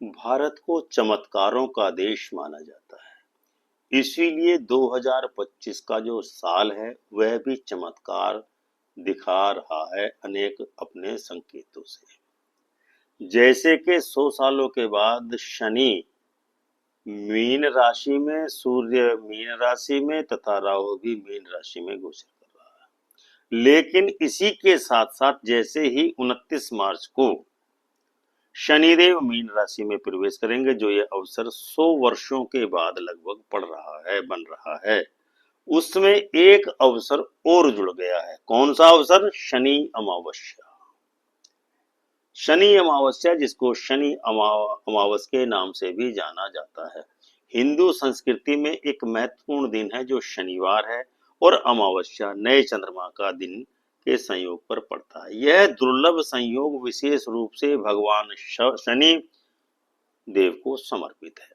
भारत को चमत्कारों का देश माना जाता है। इसीलिए 2025 का जो साल है वह भी चमत्कार दिखा रहा है अनेक अपने संकेतों से। जैसे कि 100 सालों के बाद शनि मीन राशि में, सूर्य मीन राशि में तथा राहु भी मीन राशि में गोचर कर रहा है। लेकिन इसी के साथ साथ जैसे ही 29 मार्च को शनिदेव मीन राशि में प्रवेश करेंगे, जो ये अवसर 100 वर्षों के बाद लगभग बन रहा है, उसमें एक अवसर और जुड़ गया है। कौन सा अवसर? शनि अमावस्या। शनि अमावस्या, जिसको शनि अमावस के नाम से भी जाना जाता है। हिंदू संस्कृति में एक महत्वपूर्ण दिन है जो शनिवार है, और अमावस्या नए चंद्रमा का दिन के संयोग पर पड़ता है। यह दुर्लभ संयोग विशेष रूप से भगवान शनि देव को समर्पित है,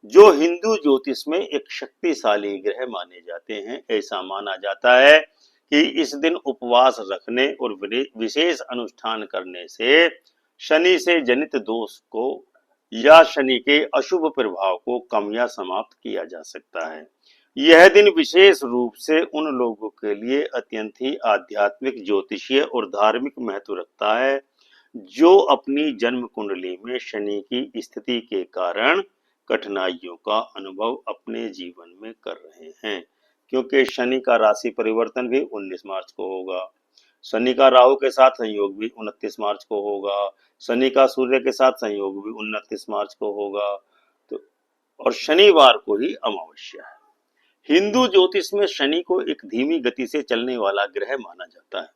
जो हिंदू ज्योतिष में एक शक्तिशाली ग्रह माने जाते हैं। ऐसा माना जाता है कि इस दिन उपवास रखने और विशेष अनुष्ठान करने से शनि से जनित दोष को या शनि के अशुभ प्रभाव को कम या समाप्त किया जा सकता है। यह दिन विशेष रूप से उन लोगों के लिए अत्यंत ही आध्यात्मिक, ज्योतिषीय और धार्मिक महत्व रखता है जो अपनी जन्म कुंडली में शनि की स्थिति के कारण कठिनाइयों का अनुभव अपने जीवन में कर रहे हैं। क्योंकि शनि का राशि परिवर्तन भी 19 मार्च को होगा, शनि का राहु के साथ संयोग भी 29 मार्च को होगा, शनि का सूर्य के साथ संयोग भी 29 मार्च को होगा, तो और शनिवार को ही अमावस्या है। हिंदू ज्योतिष में शनि को एक धीमी गति से चलने वाला ग्रह माना जाता है,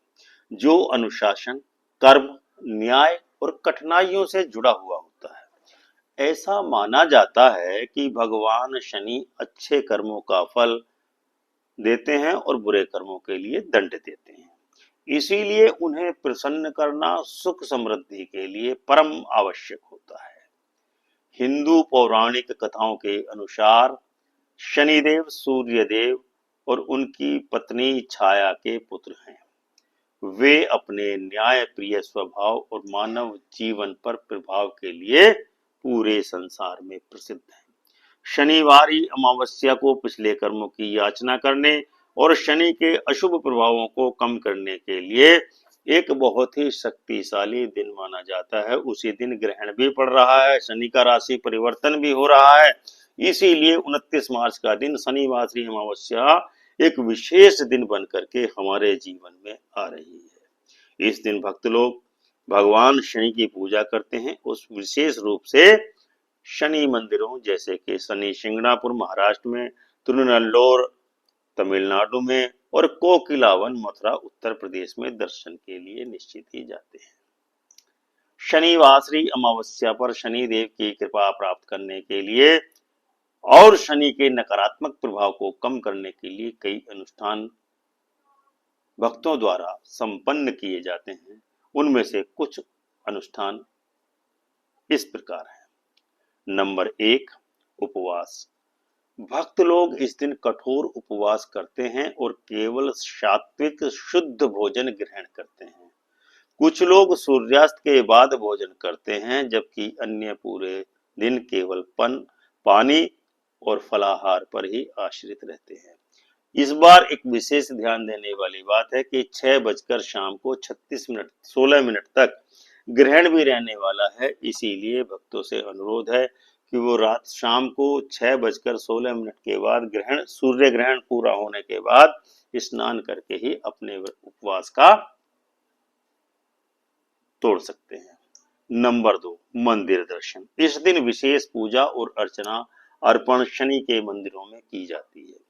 जो अनुशासन, कर्म, न्याय और कठिनाइयों से जुड़ा हुआ होता है। ऐसा माना जाता है कि भगवान शनि अच्छे कर्मों का फल देते हैं और बुरे कर्मों के लिए दंड देते हैं। इसीलिए उन्हें प्रसन्न करना सुख समृद्धि के लिए परम आवश्यक होता है। हिंदू पौराणिक कथाओं के अनुसार शनिदेव सूर्यदेव और उनकी पत्नी छाया के पुत्र हैं। वे अपने न्याय प्रिय स्वभाव और मानव जीवन पर प्रभाव के लिए पूरे संसार में प्रसिद्ध हैं। शनिवारी अमावस्या को पिछले कर्मों की याचना करने और शनि के अशुभ प्रभावों को कम करने के लिए एक बहुत ही शक्तिशाली दिन माना जाता है। उसी दिन ग्रहण भी पड़ रहा है, शनि का राशि परिवर्तन भी हो रहा है। इसीलिए 29 मार्च का दिन शनिवारी अमावस्या एक विशेष दिन बन करके हमारे जीवन में आ रही है। इस दिन भक्त लोग भगवान शनि की पूजा करते हैं। उस विशेष रूप से शनि मंदिरों जैसे कि शनि शिंगणापुर महाराष्ट्र में, तिरुनल्लोर तमिलनाडु में और कोकिलावन मथुरा उत्तर प्रदेश में दर्शन के लिए निश्चित ही जाते हैं। शनिवासरी अमावस्या पर शनि देव की कृपा प्राप्त करने के लिए और शनि के नकारात्मक प्रभाव को कम करने के लिए कई अनुष्ठान भक्तों द्वारा संपन्न किए जाते हैं। उनमें से कुछ अनुष्ठान इस प्रकार है। नंबर 1, उपवास। भक्त लोग इस दिन कठोर उपवास करते हैं और केवल सात्विक शुद्ध भोजन ग्रहण करते हैं। कुछ लोग सूर्यास्त के बाद भोजन करते हैं, जबकि अन्य पूरे दिन केवल पानी और फलाहार पर ही आश्रित रहते हैं। इस बार एक विशेष ध्यान देने वाली बात है कि 6 बजकर शाम को 16 मिनट तक ग्रहण भी रहने वाला है। इसीलिए भक्तों से अनुरोध है कि वो शाम को 6 बजकर 16 मिनट के बाद सूर्य ग्रहण पूरा होने के बाद स्नान करके ही अपने उपवास का तोड़ सकते हैं। नंबर 2, मंदिर दर्शन। इस दिन विशेष पूजा और अर्पण शनि के मंदिरों में की जाती है।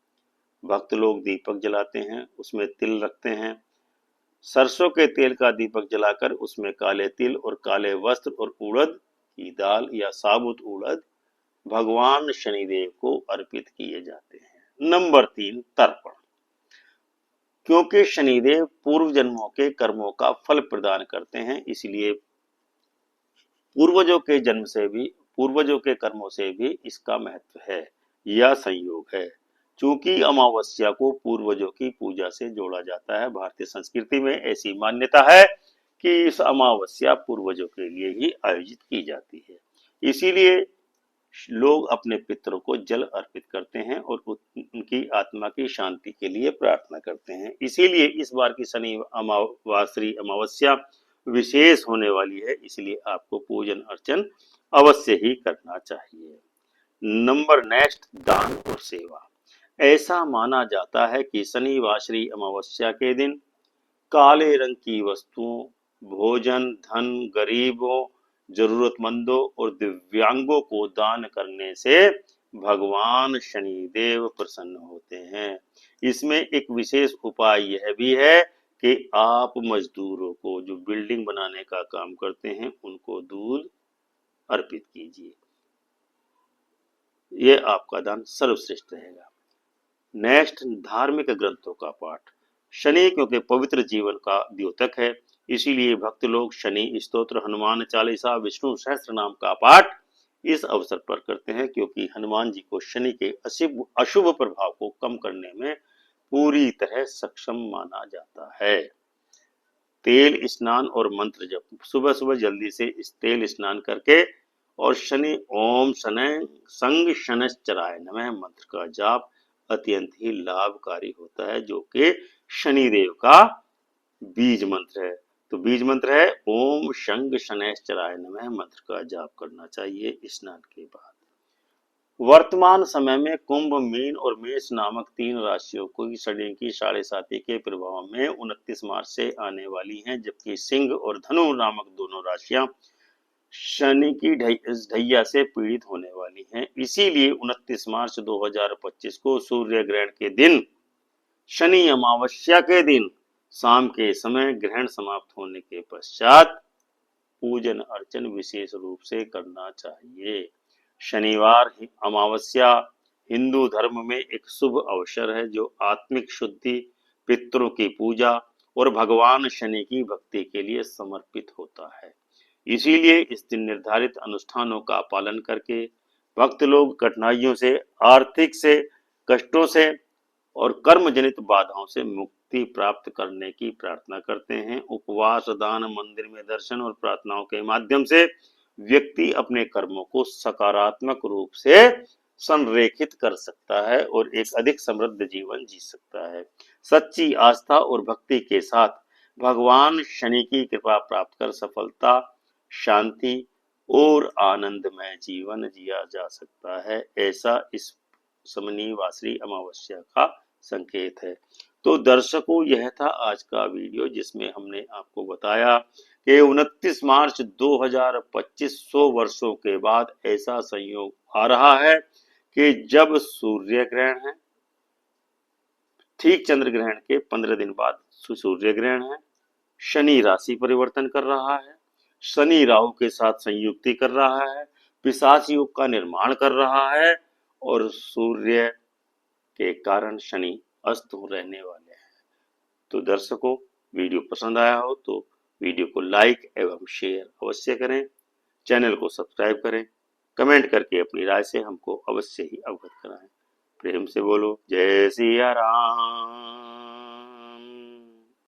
भक्त लोग दीपक जलाते हैं, उसमें तिल रखते हैं। सरसों के तेल का दीपक जलाकर उसमें काले तिल और काले वस्त्र और उड़द की दाल या साबुत उड़द भगवान शनिदेव को अर्पित किए जाते हैं। नंबर 3, तर्पण। क्योंकि शनिदेव पूर्व जन्मों के कर्मों का फल प्रदान करते हैं, इसलिए पूर्वजों के कर्मों से भी इसका महत्व है या संयोग है। चूंकि अमावस्या को पूर्वजों की पूजा से जोड़ा जाता है, भारतीय संस्कृति में ऐसी मान्यता है कि इस अमावस्या पूर्वजों के लिए ही आयोजित की जाती है। इसीलिए लोग अपने पितरों को जल अर्पित करते हैं और उनकी आत्मा की शांति के लिए प्रार्थना करते हैं। इसीलिए इस बार की शनि अमावस्या विशेष होने वाली है, इसलिए आपको पूजन अर्चन अवश्य ही करना चाहिए। नंबर नेक्स्ट, दान और सेवा। ऐसा माना जाता है कि शनिवासरी अमावस्या के दिन काले रंग की वस्तुओं, भोजन, धन, गरीबों, जरूरतमंदों और दिव्यांगों को दान करने से भगवान शनिदेव प्रसन्न होते हैं। इसमें एक विशेष उपाय यह भी है कि आप मजदूरों को जो बिल्डिंग बनाने का काम करते हैं उनको दूध अर्पित कीजिए, ये आपका दान सर्वश्रेष्ठ रहेगा। नेक्स्ट, धार्मिक ग्रंथों का पाठ। शनि क्योंकि पवित्र जीवन का द्योतक है, इसीलिए भक्त लोग शनि स्तोत्र, हनुमान चालीसा, विष्णु सहस्त्र नाम का पाठ इस अवसर पर करते हैं, क्योंकि हनुमान जी को शनि के अशुभ प्रभाव को कम करने में पूरी तरह सक्षम माना जाता है। तेल स्नान और मंत्र जप। सुबह सुबह जल्दी से इस तेल स्नान करके और शनि ओम शनै संग शनैश्चराय नमः मंत्र का जाप अत्यंत ही लाभकारी होता है, जो कि शनिदेव का बीज मंत्र है। तो बीज मंत्र है ओम शंग शनैश्चराय नमः मंत्र का जाप करना चाहिए स्नान के बाद। वर्तमान समय में कुंभ, मीन और मेष नामक 3 राशियों को शनि की 7.5 के प्रभाव में 29 मार्च से आने वाली हैं, जबकि सिंह और धनु नामक दोनों राशियां शनि की ढैया से पीड़ित होने वाली हैं। इसीलिए 29 मार्च 2025 को सूर्य ग्रहण के दिन, शनि अमावस्या के दिन शाम के समय ग्रहण समाप्त होने के पश्चात पूजन अर्चन विशेष रूप से करना चाहिए। शनिवार अमावस्या हिंदू धर्म में एक शुभ अवसर है, जो आत्मिक शुद्धि, पितरों की पूजा और भगवान शनि की भक्ति के लिए समर्पित होता है। इसीलिए इस दिन निर्धारित अनुष्ठानों का पालन करके भक्त लोग कठिनाइयों से, आर्थिक से कष्टों से और कर्म जनित बाधाओं से मुक्ति प्राप्त करने की प्रार्थना करते हैं। उपवास, दान, मंदिर में दर्शन और प्रार्थनाओं के माध्यम से व्यक्ति अपने कर्मों को सकारात्मक रूप से संरेखित कर सकता है और एक अधिक समृद्ध जीवन जी सकता है। सच्ची आस्था और भक्ति के साथ भगवान शनि की कृपा प्राप्त कर सफलता, शांति और आनंदमय जीवन जिया जा सकता है, ऐसा इस शनिवासरी अमावस्या का संकेत है। तो दर्शकों, यह था आज का वीडियो, जिसमें हमने आपको बताया कि 29 मार्च 2025 100 वर्षों के बाद ऐसा संयोग आ रहा है कि जब सूर्य ग्रहण है, ठीक चंद्र ग्रहण के 15 दिन बाद सूर्य ग्रहण है, शनि राशि परिवर्तन कर रहा है, शनि राहु के साथ संयुक्ति कर रहा है, पिशाच योग का निर्माण कर रहा है और सूर्य के कारण शनि अस्त रहने वाले हैं। तो दर्शकों, वीडियो पसंद आया हो तो वीडियो को लाइक एवं शेयर अवश्य करें, चैनल को सब्सक्राइब करें, कमेंट करके अपनी राय से हमको अवश्य ही अवगत कराएं। प्रेम से बोलो जय सिया राम।